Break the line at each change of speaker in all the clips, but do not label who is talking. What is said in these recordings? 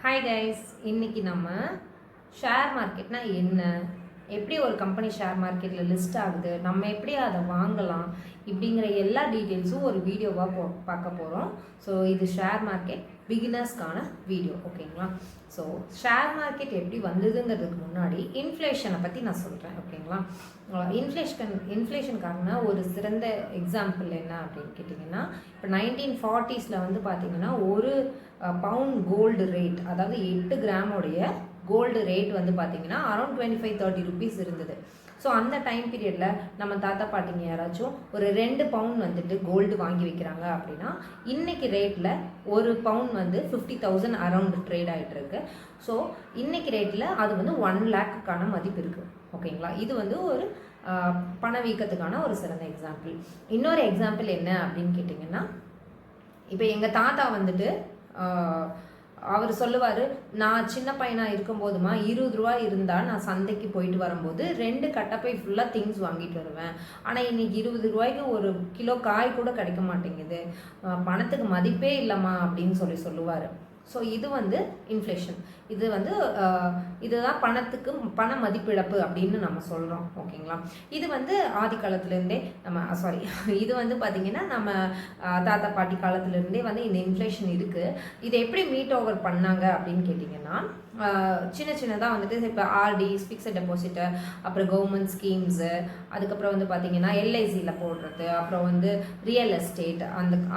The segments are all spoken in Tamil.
ஹாய் கைஸ், இன்னைக்கு நம்ம ஷேர் மார்க்கெட்னா என்ன, எப்படி ஒரு கம்பெனி ஷேர் மார்க்கெட்டில் லிஸ்ட் ஆகுது, நம்ம எப்படி அதை வாங்கலாம் இப்படிங்கிற எல்லா டீட்டெயில்ஸும் ஒரு வீடியோவாக பார்க்க போகிறோம். ஸோ இது ஷேர் மார்க்கெட் பிகினர்ஸ்க்கான வீடியோ, ஓகேங்களா? ஸோ ஷேர் மார்க்கெட் எப்படி வந்ததுங்கிறதுக்கு முன்னாடி இன்ஃப்ளேஷனை பற்றி நான் சொல்கிறேன், ஓகேங்களா? இன்ஃப்ளேஷனுக்கான ஒரு சிறந்த எக்ஸாம்பிள் என்ன அப்படின்னு கேட்டிங்கன்னா, இப்போ 1940s வந்து பார்த்திங்கன்னா ஒரு பவுண்ட் கோல்டு ரேட், அதாவது 8 கிராமோடைய கோல்டு ரேட் வந்து பார்த்திங்கன்னா அரௌண்ட் 25-30 ருபீஸ் இருந்தது. ஸோ அந்த டைம் பீரியடில் நம்ம தாத்தா பாட்டிங்க யாராச்சும் ஒரு 2 பவுண்ட் வந்துட்டு கோல்டு வாங்கி வைக்கிறாங்க அப்படின்னா இன்றைக்கி ரேட்டில் ஒரு பவுண்ட் வந்து 50,000 அரௌண்ட் ட்ரேட் ஆகிட்டு இருக்கு. ஸோ இன்றைக்கி ரேட்டில் அது வந்து 1 லேக்குக்கான மதிப்பு இருக்குது, ஓகேங்களா? இது வந்து ஒரு பணவீக்கத்துக்கான ஒரு சிறந்த எக்ஸாம்பிள். இன்னொரு எக்ஸாம்பிள் என்ன அப்படின்னு கேட்டிங்கன்னா, இப்போ எங்கள் தாத்தா வந்துட்டு அவர் சொல்லுவார், நான் சின்ன பையனாக இருக்கும்போதுமா 20 ரூபா இருந்தால் நான் சந்தைக்கு போயிட்டு வரும்போது 2 கட்டப்பை ஃபுல்லாக திங்ஸ் வாங்கிட்டு வருவேன். ஆனால் இன்றைக்கி 20 ரூபாய்க்கு ஒரு கிலோ காய் கூட கிடைக்க மாட்டேங்குது, பணத்துக்கு மதிப்பே இல்லைம்மா அப்படின்னு சொல்லுவார். ஸோ இது வந்து இன்ஃப்ளேஷன், இது வந்து இதுதான் பணத்துக்கு பண மதிப்பிழப்பு அப்படின்னு நம்ம சொல்கிறோம், ஓகேங்களா? இது வந்து ஆதி காலத்துலேருந்தே இது வந்து பார்த்திங்கன்னா நம்ம தாத்தா பாட்டி காலத்துலேருந்தே வந்து இந்த இன்ஃப்ளேஷன் இருக்குது. இதை எப்படி மீட் ஓவர் பண்ணாங்க அப்படின்னு கேட்டிங்கன்னா, சின்ன சின்னதாக வந்துட்டு இப்போ ஆர்டிஸ், ஃபிக்ஸட் டெபாசிட்டு, அப்புறம் கவர்மெண்ட் ஸ்கீம்ஸு, அதுக்கப்புறம் வந்து பார்த்திங்கன்னா எல்ஐசியில் போடுறது, அப்புறம் வந்து ரியல் எஸ்டேட்,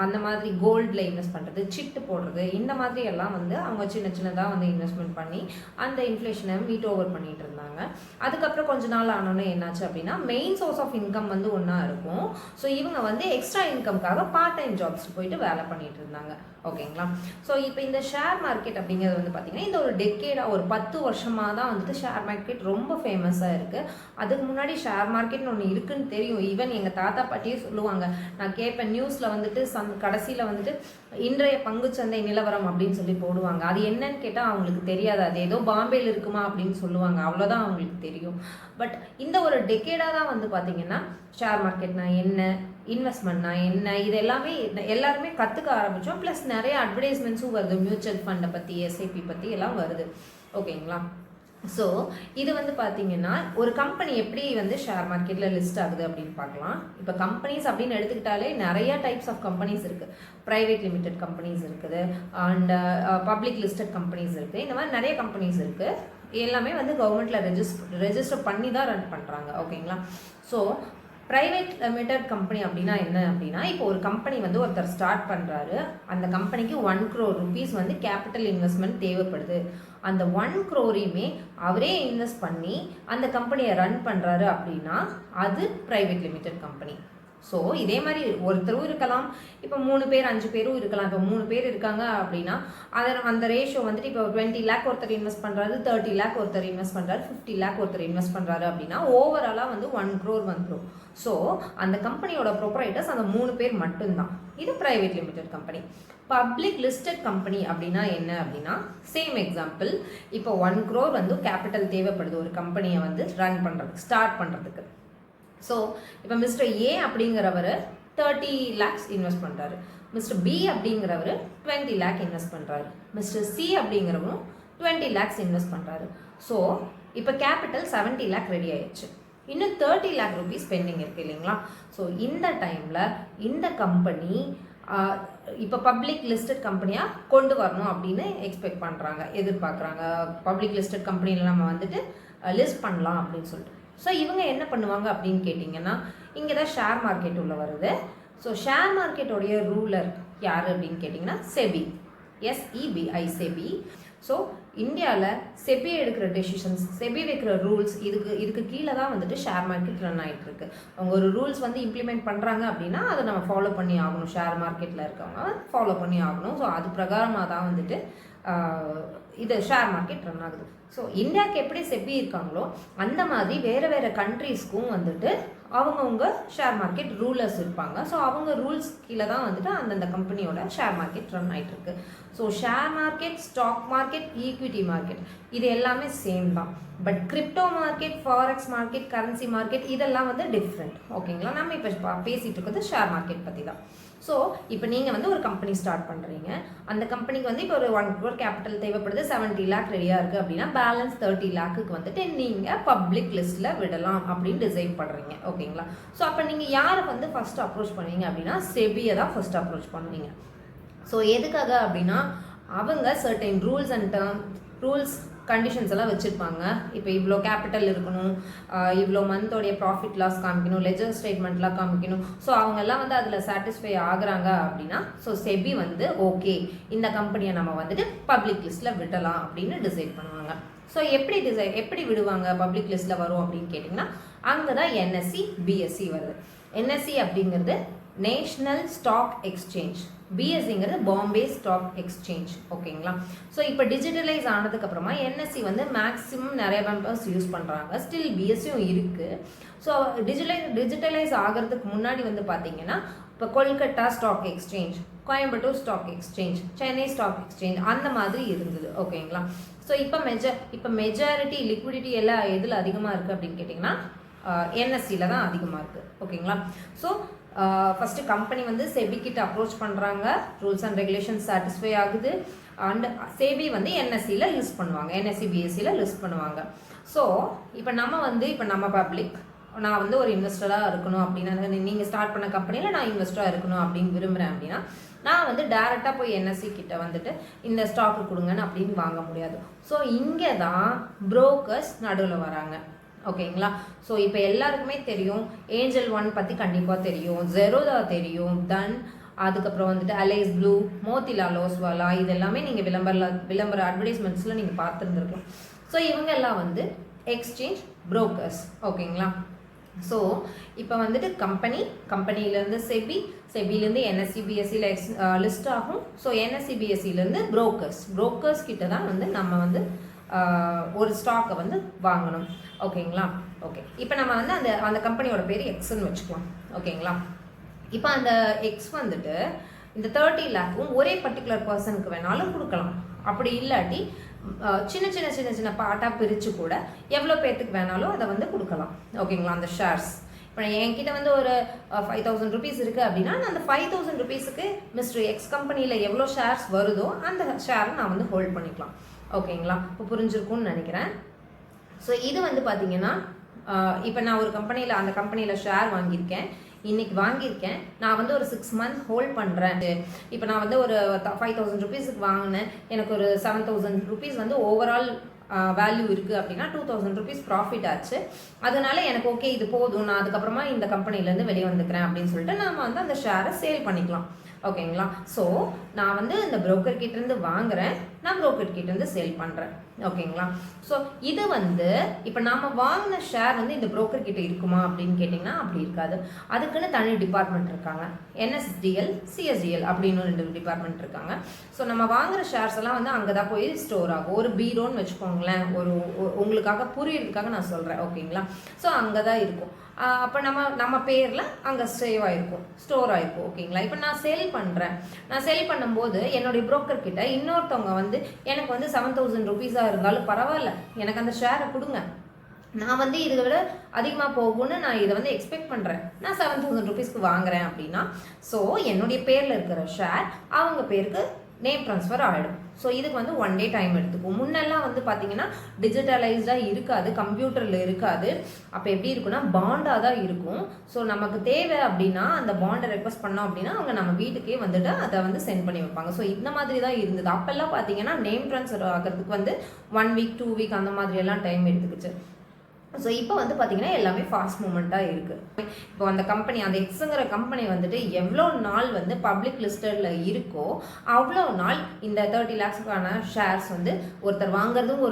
அந்த மாதிரி கோல்டில் இன்வெஸ்ட் பண்ணுறது, சிட்டு போடுறது, இந்த மாதிரி எல்லாம் வந்து அவங்க சின்ன சின்னதாக வந்து இன்வெஸ்ட்மெண்ட் பண்ணி அந்த இன்ஃப்ளேஷனை மீட் ஓவர் பண்ணிட்டு இருந்தாங்க. அதுக்கப்புறம் கொஞ்ச நாள் ஆனோன்னே என்னாச்சு அப்படின்னா, மெயின் சோர்ஸ் ஆஃப் இன்கம் வந்து ஒன்றா இருக்கும். ஸோ இவங்க வந்து எக்ஸ்ட்ரா இன்கம்காக பார்ட் டைம் ஜாப்ஸ் போயிட்டு வேலை பண்ணிட்டு இருந்தாங்க, ஓகேங்களா? ஸோ இப்போ இந்த ஷேர் மார்க்கெட் அப்படிங்கிறது வந்து பார்த்திங்கன்னா இந்த ஒரு டெக்கேடாக ஒரு 10 வருஷமாக தான் வந்துட்டு ஷேர் மார்க்கெட் ரொம்ப ஃபேமஸாக இருக்குது. அதுக்கு முன்னாடி ஷேர் மார்க்கெட்னு ஒன்று இருக்குதுன்னு தெரியும். ஈவன் எங்கள் தாத்தா பாட்டியே சொல்லுவாங்க, நான் கேட்பேன் நியூஸில் வந்துட்டு கடைசியில் வந்துட்டு இன்றைய பங்குச்சந்தை நிலவரம் அப்படின்னு சொல்லி போடுவாங்க. அது என்னன்னு கேட்டால் அவங்களுக்கு தெரியாது, அது ஏதோ பாம்பேயில் இருக்குமா அப்படின்னு சொல்லுவாங்க, அவ்வளோதான் அவங்களுக்கு தெரியும். பட் இந்த ஒரு டெக்கேடாக தான் வந்து பார்த்திங்கன்னா ஷேர் மார்க்கெட்னா என்ன, இன்வெஸ்ட்மெண்ட்னா என்ன, இது எல்லாருமே கற்றுக்க ஆரம்பித்தோம். ப்ளஸ் நிறைய அட்வர்டைஸ்மெண்ட்ஸும் வருது, மியூச்சுவல் ஃபண்டை பற்றி, எஸ்ஐபி பற்றி எல்லாம் வருது, ஓகேங்களா? ஸோ இது வந்து பார்த்திங்கன்னா ஒரு கம்பெனி எப்படி வந்து ஷேர் மார்க்கெட்டில் லிஸ்ட் ஆகுது அப்படின்னு பார்க்கலாம். இப்போ கம்பெனிஸ் அப்படின்னு எடுத்துக்கிட்டாலே நிறைய டைப்ஸ் ஆஃப் கம்பெனிஸ் இருக்குது. ப்ரைவேட் லிமிடெட் கம்பெனிஸ் இருக்குது, அண்ட் பப்ளிக் லிஸ்டட் கம்பெனிஸ் இருக்குது. இந்த மாதிரி நிறைய கம்பெனிஸ் இருக்குது. எல்லாமே வந்து கவர்மெண்ட்டில் ரெஜிஸ்டர் பண்ணி தான் ரன் பண்ணுறாங்க, ஓகேங்களா? ஸோ ப்ரைவேட் லிமிடெட் கம்பெனி அப்படின்னா என்ன அப்படின்னா, இப்போ ஒரு கம்பெனி வந்து ஒருத்தர் ஸ்டார்ட் பண்ணுறாரு, அந்த கம்பெனிக்கு 1 crore rupees வந்து கேபிட்டல் இன்வெஸ்ட்மெண்ட் தேவைப்படுது. அந்த 1 crore அவரே இன்வெஸ்ட் பண்ணி அந்த கம்பெனியை ரன் பண்ணுறாரு அப்படின்னா அது ப்ரைவேட் லிமிடெட் கம்பெனி. ஸோ இதே மாதிரி ஒருத்தரும் இருக்கலாம், இப்போ 3 பேர் 5 பேரும் இருக்கலாம். இப்போ 3 பேர் இருக்காங்க அப்படின்னா அந்த ரேஷியோ வந்துட்டு இப்போ 20 lakh ஒருத்தர் இன்வெஸ்ட் பண்ணுறாரு, 30 lakh ஒருத்தர் இன்வெஸ்ட் பண்ணுறாரு, 50 lakh ஒருத்தர் இன்வெஸ்ட் பண்ணுறாரு அப்படின்னா ஓவராலாக வந்து 1 crore வந்துடும். ஸோ அந்த கம்பெனியோட ப்ரொப்ரைட்டர்ஸ் அந்த 3 பேர் மட்டும்தான். இது private limited company. Public listed company அப்படின்னா என்ன அப்படின்னா, சேம் எக்ஸாம்பிள், இப்போ 1 crore வந்து கேபிட்டல் தேவைப்படுது ஒரு கம்பெனியை வந்து ரன் பண்ணுறதுக்கு, ஸ்டார்ட் பண்ணுறதுக்கு. ஸோ இப்போ மிஸ்டர் ஏ அப்படிங்கிறவர் 30 lakhs இன்வெஸ்ட் பண்ணுறாரு, மிஸ்டர் பி அப்படிங்கிறவர் 20 lakh இன்வெஸ்ட் பண்ணுறாரு, மிஸ்டர் சி அப்படிங்கிறவரும் 20 lakhs இன்வெஸ்ட் பண்ணுறாரு. ஸோ இப்போ கேபிட்டல் 70 lakh ரெடி ஆயிடுச்சு. இன்னும் 30 lakh rupees பெண்டிங் இருக்குது, இல்லைங்களா? ஸோ இந்த டைமில் இந்த கம்பெனி இப்போ பப்ளிக் லிஸ்டட் கம்பெனியாக கொண்டு வரணும் அப்படின்னு எக்ஸ்பெக்ட் பண்ணுறாங்க, எதிர்பார்க்குறாங்க. பப்ளிக் லிஸ்டட் கம்பெனியில் நம்ம வந்துட்டு லிஸ்ட் பண்ணலாம் அப்படின்னு சொல்லிட்டு. ஸோ இவங்க என்ன பண்ணுவாங்க அப்படின்னு கேட்டிங்கன்னா, இங்கே தான் ஷேர் மார்க்கெட் உள்ள வருது. ஸோ ஷேர் மார்க்கெட்டோடைய ரூலர் யார் அப்படின்னு கேட்டிங்கன்னா செபி, SEBI, செபி. ஸோ இந்தியாவில் செபி எடுக்கிற டெசிஷன்ஸ், செபி வைக்கிற ரூல்ஸ், இதுக்கு கீழே தான் வந்துட்டு ஷேர் மார்க்கெட் ரன் ஆகிட்டு இருக்கு. அவங்க ஒரு ரூல்ஸ் வந்து இம்ப்ளிமெண்ட் பண்ணுறாங்க அப்படின்னா அதை நம்ம ஃபாலோ பண்ணி ஆகணும், ஷேர் மார்க்கெட்டில் இருக்கவங்க ஃபாலோ பண்ணி ஆகணும். ஸோ அது பிரகாரமாக தான் வந்துட்டு இது ஷேர் மார்க்கெட் ரன் ஆகுது. ஸோ இந்தியாவுக்கு எப்படி செபி இருக்காங்களோ அந்த மாதிரி வேறு வேறு கண்ட்ரீஸ்க்கும் வந்துட்டு அவங்கவுங்க ஷேர் மார்க்கெட் ரூலர்ஸ் இருப்பாங்க. ஸோ அவங்க ரூல்ஸ் கீழே தான் வந்துட்டு அந்தந்த கம்பெனியோட ஷேர் மார்க்கெட் ரன் ஆகிட்டு இருக்கு. So share market, stock market, equity market இது எல்லாமே சேம் தான். But crypto market, forex market, currency market இதெல்லாம் வந்து டிஃப்ரெண்ட், ஓகேங்களா? நம்ம இப்போ பேசிகிட்டு இருக்கிறது ஷேர் மார்க்கெட் பற்றி தான். ஸோ இப்போ நீங்கள் வந்து ஒரு கம்பெனி ஸ்டார்ட் பண்ணுறீங்க, அந்த கம்பெனிக்கு வந்து இப்போ ஒரு 1 crore கேபிட்டல் தேவைப்படுது, 70 lakh ரெடியாக இருக்குது அப்படின்னா பேலன்ஸ் 30 lakhக்கு வந்துட்டு நீங்கள் பப்ளிக் லிஸ்ட்டில் விடலாம் அப்படின்னு டிசைட் பண்ணுறீங்க. ஓகேங்களா? ஸோ அப்போ நீங்கள் யாரை வந்து ஃபஸ்ட் அப்ரோச் பண்ணுவீங்க அப்படின்னா செபியை தான் ஃபஸ்ட் அப்ரோச் பண்ணுவீங்க. ஸோ எதுக்காக அப்படின்னா அவங்க சர்டைன் ரூல்ஸ் கண்டிஷன்ஸ் எல்லாம் வச்சுருப்பாங்க. இப்போ இவ்வளோ கேபிட்டல் இருக்கணும், இவ்வளோ மந்தோடைய ப்ராஃபிட் லாஸ் காமிக்கணும், லெஜர் ஸ்டேட்மெண்ட்லாம் காமிக்கணும். ஸோ அவங்கெல்லாம் வந்து அதில் சாட்டிஸ்ஃபை ஆகுறாங்க அப்படின்னா ஸோ செபி வந்து ஓகே இந்த கம்பெனியை நம்ம வந்துட்டு பப்ளிக் லிஸ்ட்டில் விடலாம் அப்படின்னு டிசைட் பண்ணுவாங்க. ஸோ எப்படி விடுவாங்க பப்ளிக் லிஸ்ட்டில் வரும் அப்படின்னு கேட்டிங்கன்னா அங்கே தான் என்எஸ்சி பிஎஸ்சி வருது. என்எஸ்சி அப்படிங்கிறது நேஷ்னல் ஸ்டாக் எக்ஸ்சேஞ்ச், பிஎஸ்சிங்கிறது பாம்பே ஸ்டாக் எக்ஸ்சேஞ்ச். ஓகேங்களா? ஸோ இப்போ டிஜிட்டலைஸ் ஆனதுக்கப்புறமா என்எஸ்சி வந்து மேக்ஸிமம் நிறைய மெம்பர்ஸ் யூஸ் பண்ணுறாங்க, ஸ்டில் பிஎஸ்சியும் இருக்குது. ஸோ டிஜிட்டலைஸ் ஆகிறதுக்கு முன்னாடி வந்து பார்த்தீங்கன்னா இப்போ Kolkata stock exchange, Coimbatore stock exchange, Chennai stock exchange அந்த மாதிரி இருந்தது. ஓகேங்களா? ஸோ இப்போ மெஜாரிட்டி லிக்விடிட்டி எல்லாம் எதில் அதிகமாக இருக்குது அப்படின்னு கேட்டிங்கன்னா என்எஸ்சியில் தான் அதிகமாக இருக்குது. ஓகேங்களா? ஸோ ஃபஸ்ட்டு கம்பெனி வந்து செபி கிட்ட அப்ரோச் பண்ணுறாங்க, ரூல்ஸ் அண்ட் ரெகுலேஷன்ஸ் சாட்டிஸ்ஃபை ஆகுது, அண்ட் செபி வந்து என்எஸ்சியில் லிஸ்ட் பண்ணுவாங்க, என்எஸ்சி பிஎஸ்சியில் லிஸ்ட் பண்ணுவாங்க. ஸோ இப்போ நம்ம பப்ளிக், நான் வந்து ஒரு இன்வெஸ்டராக இருக்கணும் அப்படின்னா, நீங்கள் ஸ்டார்ட் பண்ண கம்பெனியில் நான் இன்வெஸ்டராக இருக்கணும் அப்படின்னு விரும்புகிறேன் அப்படின்னா நான் வந்து டேரெக்டாக போய் என்எஸ்சி கிட்ட வந்துட்டு இந்த ஸ்டாக்கு கொடுங்கன்னு அப்படின்னு வாங்க முடியாது. ஸோ இங்கே தான் புரோக்கர்ஸ் நடுவில் வராங்க. ஓகேங்களா? ஸோ இப்போ எல்லாருக்குமே தெரியும், ஏஞ்சல் ஒன் பற்றி கண்டிப்பாக தெரியும், ஜெரோதா தெரியும், தன் அதுக்கப்புறம் வந்துட்டு அலைஸ் ப்ளூ, மோதிலால் ஓஸ்வாலா, இது எல்லாமே நீங்கள் விளம்பர அட்வர்டைஸ்மெண்ட்ஸில் நீங்கள் பார்த்துருந்துருக்கலாம். ஸோ இவங்க எல்லாம் வந்து எக்ஸ்சேஞ்ச் புரோக்கர்ஸ். ஓகேங்களா? ஸோ இப்போ வந்துட்டு கம்பெனிலேருந்து செபிலேருந்து என்எஸ்சி பிஎஸ்சியில் லிஸ்ட் ஆகும். ஸோ என்எஸ்சி பிஎஸ்சிலேருந்து புரோக்கர்ஸ் கிட்ட தான் வந்து நம்ம வந்து ஒரு ஸ்டாக்கை வந்து வாங்கணும். ஓகேங்களா? ஓகே, இப்போ நம்ம வந்து அந்த கம்பெனியோட பேர் எக்ஸ்ன்னு வச்சுக்கலாம். ஓகேங்களா? இப்போ அந்த எக்ஸ் வந்துட்டு இந்த 30 lakhம் ஒரே பர்டிகுலர் பர்சனுக்கு வேணாலும் கொடுக்கலாம். அப்படி இல்லாட்டி சின்ன பார்ட்டாக பிரித்து கூட எவ்வளோ பேர்த்துக்கு வேணாலும் அதை வந்து கொடுக்கலாம். ஓகேங்களா? அந்த ஷேர்ஸ் இப்போ என்கிட்ட வந்து ஒரு 5000 rupees இருக்குது அப்படின்னா நான் அந்த 5000 rupeesக்கு மிஸ்டர் எக்ஸ் கம்பெனியில் எவ்வளோ ஷேர்ஸ் வருதோ அந்த ஷேரை நான் வந்து ஹோல்ட் பண்ணிக்கலாம். ஓகேங்களா? இப்போ புரிஞ்சிருக்கும்னு நினைக்கிறேன். ஸோ இது வந்து பார்த்தீங்கன்னா இப்போ நான் ஒரு அந்த கம்பெனியில் ஷேர் வாங்கியிருக்கேன், நான் வந்து ஒரு 6 months ஹோல்ட் பண்ணுறேன். இப்போ நான் வந்து ஒரு 5000 rupeesக்கு வாங்கினேன், எனக்கு ஒரு 7000 rupees வந்து ஓவரால் வேல்யூ இருக்குது அப்படின்னா 2000 rupees ப்ராஃபிட் ஆச்சு. அதனால எனக்கு ஓகே இது போதும், நான் அதுக்கப்புறமா இந்த கம்பெனிலேருந்து வெளியே வந்துக்கிறேன் அப்படின்னு சொல்லிட்டு நாம் வந்து அந்த ஷேரை சேல் பண்ணிக்கலாம். ஓகேங்களா? ஸோ நான் வந்து இந்த புரோக்கர் கிட்டேருந்து வாங்குறேன், நான் புரோக்கர் கிட்டேருந்து சேல் பண்ணுறேன். ஓகேங்களா? ஸோ இது வந்து இப்போ நாம் வாங்கின ஷேர் வந்து இந்த புரோக்கர் கிட்ட இருக்குமா அப்படின்னு கேட்டிங்கன்னா அப்படி இருக்காது. அதுக்குன்னு தனி டிபார்ட்மெண்ட் இருக்காங்க, என்எஸ்டிஎல் சிஎஸ்டிஎல் அப்படின்னு 2 டிபார்ட்மெண்ட் இருக்காங்க. ஸோ நம்ம வாங்குற ஷேர்ஸ் எல்லாம் வந்து அங்கே தான் போய் ஸ்டோர் ஆகும். ஒரு பீரோன்னு வச்சுக்கோங்களேன், உங்களுக்காக புரியறதுக்காக நான் சொல்கிறேன். ஓகேங்களா? ஸோ அங்கே தான் இருக்கும். அப்போ நம்ம பேரில் அங்கே சேவ் ஆகிருக்கும், ஸ்டோர் ஆகிருக்கும். ஓகேங்களா? இப்போ நான் சேல் பண்ணும்போது என்னுடைய புரோக்கர் கிட்ட இன்னொருத்தவங்க வந்து எனக்கு வந்து 7000 rupees இருந்தாலும் பரவாயில்ல, எனக்கு அந்த ஷேரை கொடுங்க, நான் வந்து இதை விட அதிகமாக போகும்னு நான் இதை வந்து எக்ஸ்பெக்ட் பண்ணுறேன், நான் 7000 rupeesக்கு வாங்குறேன் அப்படின்னா ஸோ என்னுடைய பேரில் இருக்கிற ஷேர் அவங்க பேருக்கு நேம் ட்ரான்ஸ்ஃபர் ஆகிடும். ஸோ இதுக்கு வந்து 1 day டைம் எடுத்துக்கும். முன்னெல்லாம் வந்து பார்த்தீங்கன்னா டிஜிட்டலைஸ்டாக இருக்காது, கம்ப்யூட்டரில் இருக்காது. அப்போ எப்படி இருக்குன்னா பாண்டாக தான் இருக்கும். ஸோ நமக்கு தேவை அப்படின்னா அந்த பாண்டை ரெக்வஸ்ட் பண்ணோம் அப்படின்னா அவங்க நம்ம வீட்டுக்கே வந்துட்டு அதை வந்து சென்ட் பண்ணி வைப்பாங்க. ஸோ இந்த மாதிரி தான் இருந்தது. அப்போல்லாம் பார்த்தீங்கன்னா நேம் ட்ரான்ஸ்ஃபர் ஆகிறதுக்கு வந்து 1 week 2 week அந்த மாதிரியெல்லாம் டைம் எடுத்துக்கிச்சு. ஸோ இப்போ வந்து பார்த்தீங்கன்னா எல்லாமே ஃபாஸ்ட் மூமெண்ட்டாக இருக்குது. இப்போ அந்த கம்பெனி, அந்த எக்ஸுங்கிற கம்பெனி வந்துட்டு எவ்வளோ நாள் வந்து பப்ளிக் லிஸ்டடில் இருக்கோ அவ்வளோ நாள் இந்த 30 lakhsக்கான ஷேர்ஸ் வந்து ஒருத்தர் வாங்குறதும்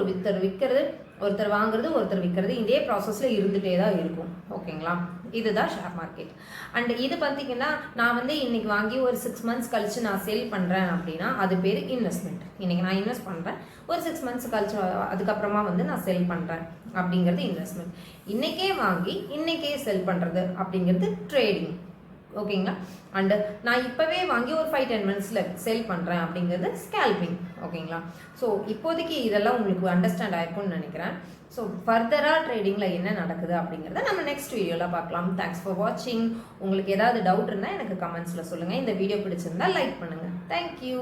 ஒருத்தர் விற்கிறது இதே ப்ராசஸில் இருந்துகிட்டே தான் இருக்கும். ஓகேங்களா? இதுதான் ஷேர் மார்க்கெட். அண்ட் இது பார்த்தீங்கன்னா நான் வந்து இன்னைக்கு வாங்கி ஒரு 6 months கழிச்சு நான் சேல் பண்ணுறேன் அப்படின்னா அது பேர் இன்வெஸ்ட்மெண்ட். இன்னைக்கு நான் இன்வெஸ்ட் பண்ணுறேன், ஒரு 6 months கழிச்சு அதுக்கப்புறமா வந்து நான் சேல் பண்ணுறேன் அப்படிங்கிறது இன்வெஸ்ட்மெண்ட். இன்னைக்கே வாங்கி இன்னைக்கே செல் பண்ணுறது அப்படிங்கிறது ட்ரேடிங். ஓகேங்களா. அண்டு நான் இப்போவே வாங்கி ஒரு 5-10 மினிட்ஸில் செல் பண்ணுறேன் அப்படிங்கிறது ஸ்கேல்பிங். ஓகேங்களா. ஸோ இப்போதைக்கு இதெல்லாம் உங்களுக்கு அண்டர்ஸ்டாண்ட் ஆயிருக்கும்னு நினைக்கிறேன். ஸோ ஃபர்தராக ட்ரேடிங்கில் என்ன நடக்குது அப்படிங்கிறத நம்ம நெக்ஸ்ட் வீடியோவில் பார்க்கலாம். தேங்க்ஸ் ஃபார் வாட்சிங். உங்களுக்கு ஏதாவது டவுட் இருந்தால் எனக்கு கமெண்ட்ஸில் சொல்லுங்கள். இந்த வீடியோ பிடிச்சிருந்தா லைக் பண்ணுங்கள். தேங்க்யூ.